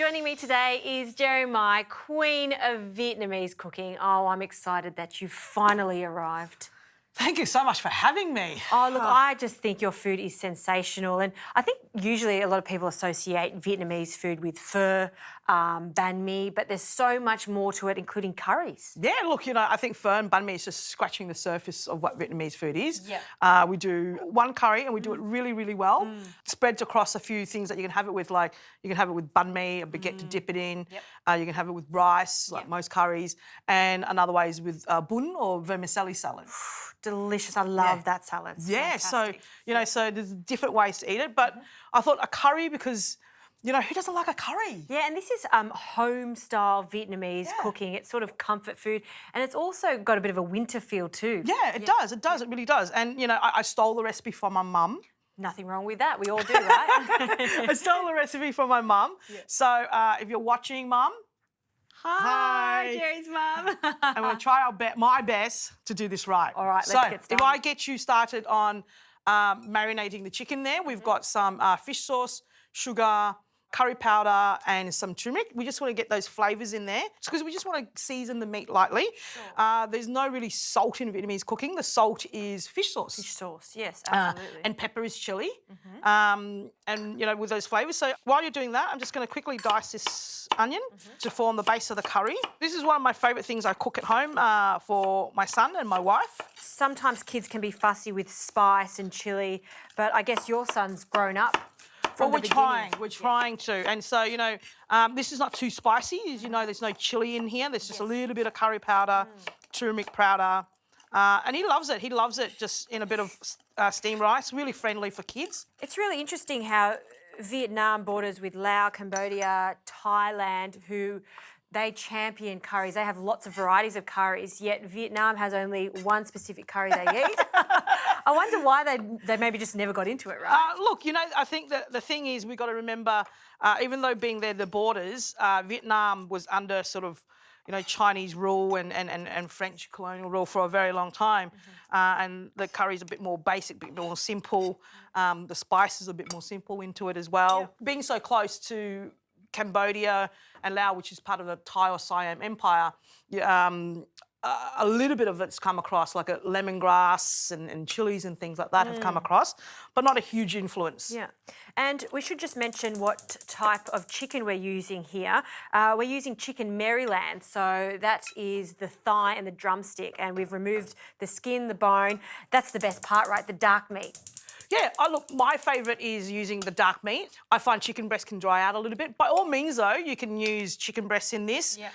Joining me today is Jerry Mai, Queen of Vietnamese cooking. Oh, I'm excited that you've finally arrived. Thank you so much for having me. Oh, look, I just think your food is sensational. And I think usually a lot of people associate Vietnamese food with pho, banh mi, but there's so much more to it, including curries. Yeah, look, I think pho and banh mi is just scratching the surface of what Vietnamese food is. Yeah. We do one curry and we do it really, really well. Spreads across a few things that you can have it with, like you can have it with banh mi, a baguette to dip it in. Yep. You can have it with rice, like most curries. And another way is with bun or vermicelli salad. Delicious. I love that salad. It's fantastic. So there's different ways to eat it. But I thought a curry because, who doesn't like a curry? Yeah, and this is home-style Vietnamese cooking. It's sort of comfort food. And it's also got a bit of a winter feel too. Yeah, it does. It does. It really does. And, I stole the recipe from my mum. Nothing wrong with that. We all do, right? I stole the recipe from my mum. Yeah. So if you're watching, Mum, Hi, Jerry's mum. I'm going to try my best to do this right. All right, let's get started. If I get you started on marinating the chicken there, we've got some fish sauce, sugar, curry powder and some turmeric. We just want to get those flavours in there because we just want to season the meat lightly. Sure. There's no really salt in Vietnamese cooking. The salt is fish sauce. Fish sauce, yes, absolutely. And pepper is chilli. And, with those flavours. So while you're doing that, I'm just going to quickly dice this onion to form the base of the curry. This is one of my favourite things I cook at home for my son and my wife. Sometimes kids can be fussy with spice and chilli, but I guess your son's grown up. Well, we're trying to. And so, this is not too spicy. As you know, there's no chilli in here. There's just a little bit of curry powder, turmeric powder. And he loves it. He loves it just in a bit of steamed rice. Really friendly for kids. It's really interesting how Vietnam borders with Laos, Cambodia, Thailand, who they champion curries. They have lots of varieties of curries, yet Vietnam has only one specific curry they eat. I wonder why they maybe just never got into it, right? Look, I think that the thing is we've got to remember, even though being there the borders, Vietnam was under sort of, Chinese rule and French colonial rule for a very long time. And the curry's a bit more basic, a bit more simple. The spices are a bit more simple into it as well. Yeah. Being so close to Cambodia and Laos, which is part of the Thai or Siam Empire, a little bit of it's come across, like lemongrass and chilies and things like that have come across, but not a huge influence. Yeah. And we should just mention what type of chicken we're using here. We're using chicken Maryland, so that is the thigh and the drumstick, and we've removed the skin, the bone. That's the best part, right? The dark meat. Yeah, look, my favourite is using the dark meat. I find chicken breast can dry out a little bit. By all means, though, you can use chicken breast in this. Yeah.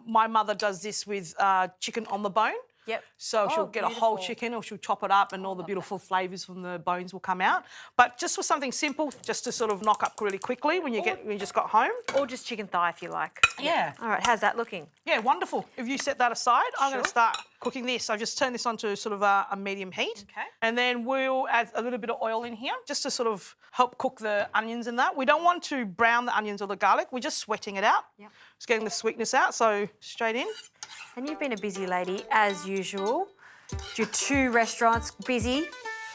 My mother does this with chicken on the bone. Yep. So she'll get a whole chicken or she'll chop it up and all the beautiful flavours from the bones will come out. But just for something simple, just to sort of knock up really quickly when you just got home. Or just chicken thigh if you like. Yeah. All right, how's that looking? Yeah, wonderful. If you set that aside, I'm going to start cooking this. I've just turned this onto sort of a medium heat. Okay. And then we'll add a little bit of oil in here just to sort of help cook the onions in that. We don't want to brown the onions or the garlic. We're just sweating it out. Yep. Just getting the sweetness out, so straight in. And you've been a busy lady, as usual. Your 2 restaurants, busy.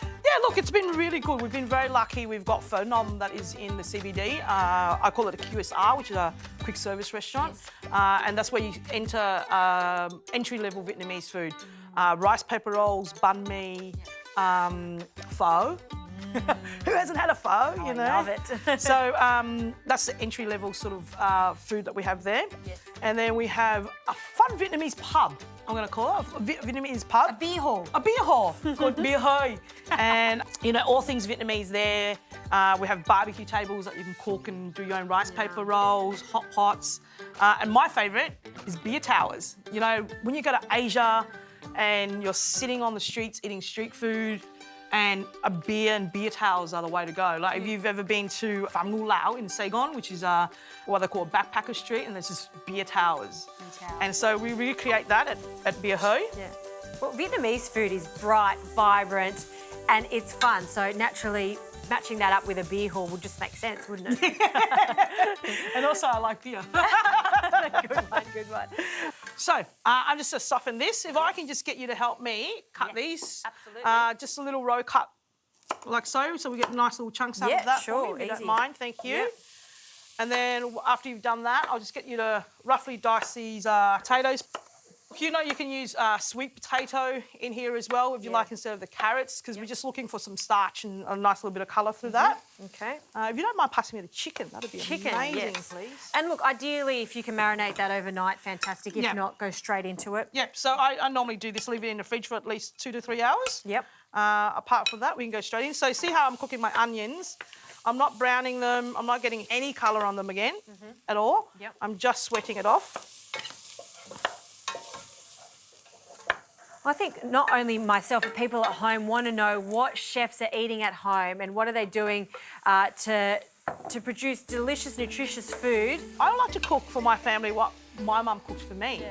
Yeah, look, it's been really good. We've been very lucky. We've got Pho Nom that is in the CBD. I call it a QSR, which is a quick service restaurant. Yes. And that's where you enter entry-level Vietnamese food. Rice paper rolls, banh mi, pho. Who hasn't had a pho, I love it. So that's the entry-level sort of food that we have there. Yes. And then we have a fun Vietnamese pub, I'm going to call it, a Vietnamese pub. A beer hall. A beer hall called Beer Hơi. And, all things Vietnamese there. We have barbecue tables that you can cook and do your own rice paper rolls, hot pots. And my favourite is beer towers. When you go to Asia and you're sitting on the streets eating street food, and a beer and beer towels are the way to go. Like if you've ever been to Pham Ngu Lao in Saigon, which is what they call backpacker street, and there's just beer towers. And so we recreate that at Beer Hơi. Yeah. Well, Vietnamese food is bright, vibrant, and it's fun. So naturally, matching that up with a beer hall would just make sense, wouldn't it? And also I like beer. Good one. So I'm just going to soften this. If I can just get you to help me cut these. Absolutely. Just a little row cut like so we get nice little chunks out of that. Sure, for me, if you easy. don't mind, thank you. Yep. And then after you've done that, I'll just get you to roughly dice these potatoes. You know, you can use sweet potato in here as well if you like, instead of the carrots, because we're just looking for some starch and a nice little bit of colour through that. Okay. If you don't mind passing me the chicken, that'd be amazing, please. And look, ideally, if you can marinate that overnight, fantastic. If not, go straight into it. Yep. So I normally do this, leave it in the fridge for at least 2 to 3 hours. Yep. Apart from that, we can go straight in. So see how I'm cooking my onions? I'm not browning them. I'm not getting any colour on them again at all. Yep. I'm just sweating it off. I think not only myself, but people at home want to know what chefs are eating at home and what are they doing to produce delicious, nutritious food. I like to cook for my family what my mum cooked for me.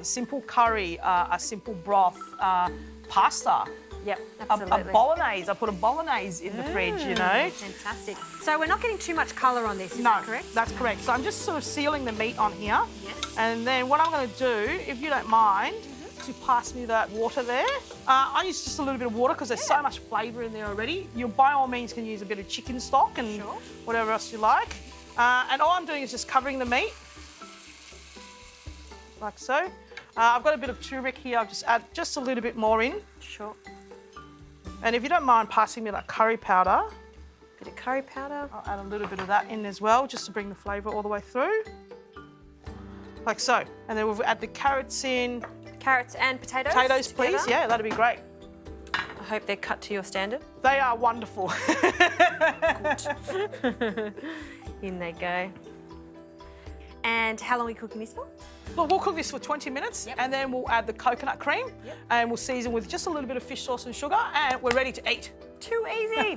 Simple curry, a simple broth, pasta. Yep, absolutely. A bolognese. I put a bolognese in the fridge, you know. Fantastic. So we're not getting too much colour on this, is that correct? That's correct. So I'm just sort of sealing the meat on here. Yes. And then what I'm going to do, if you don't mind, to pass me that water there. I use just a little bit of water because there's so much flavour in there already. You by all means can use a bit of chicken stock and whatever else you like. And all I'm doing is just covering the meat, like so. I've got a bit of turmeric here. I'll just add just a little bit more in. Sure. And if you don't mind passing me that curry powder. Bit of curry powder. I'll add a little bit of that in as well, just to bring the flavour all the way through. Like so. And then we'll add the carrots in. Carrots and potatoes? Potatoes, please. Yeah, that'd be great. I hope they're cut to your standard. They are wonderful. In they go. And how long are we cooking this for? Well, we'll cook this for 20 minutes and then we'll add the coconut cream and we'll season with just a little bit of fish sauce and sugar and we're ready to eat. Too easy.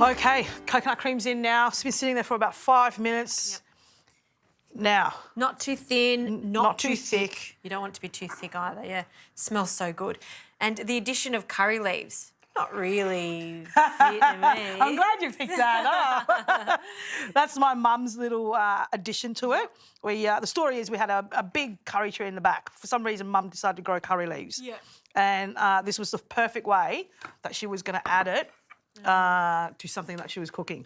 Okay, coconut cream's in now. It's been sitting there for about 5 minutes. Now. Not too thin, not too thick. You don't want it to be too thick either, yeah. Smells so good. And the addition of curry leaves, not really Vietnamese. I'm glad you picked that up. That's my mum's little addition to it. The story is we had a big curry tree in the back. For some reason, mum decided to grow curry leaves. Yeah. And this was the perfect way that she was going to add it to something that she was cooking.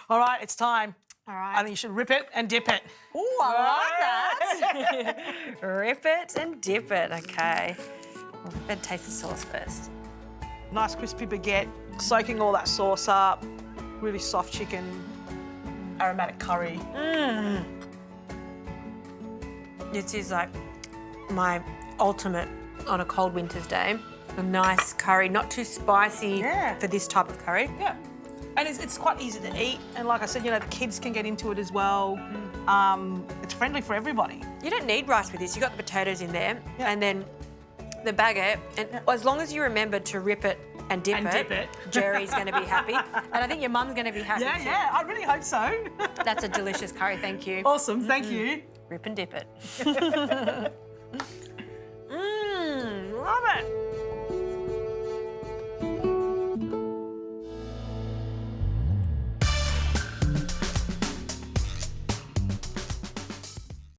All right, it's time. All right. I think you should rip it and dip it. Ooh, I like that. Rip it and dip it, okay. Well, better taste the sauce first. Nice crispy baguette, soaking all that sauce up. Really soft chicken, aromatic curry. This is like my ultimate on a cold winter's day. A nice curry, not too spicy for this type of curry. Yeah. And it's quite easy to eat. And like I said, you know, the kids can get into it as well. It's friendly for everybody. You don't need rice with this. You've got the potatoes in there and then the baguette. And as long as you remember to rip it and dip it, Jerry's going to be happy. And I think your mum's going to be happy too. Yeah, I really hope so. That's a delicious curry, thank you. Awesome, thank you. Rip and dip it.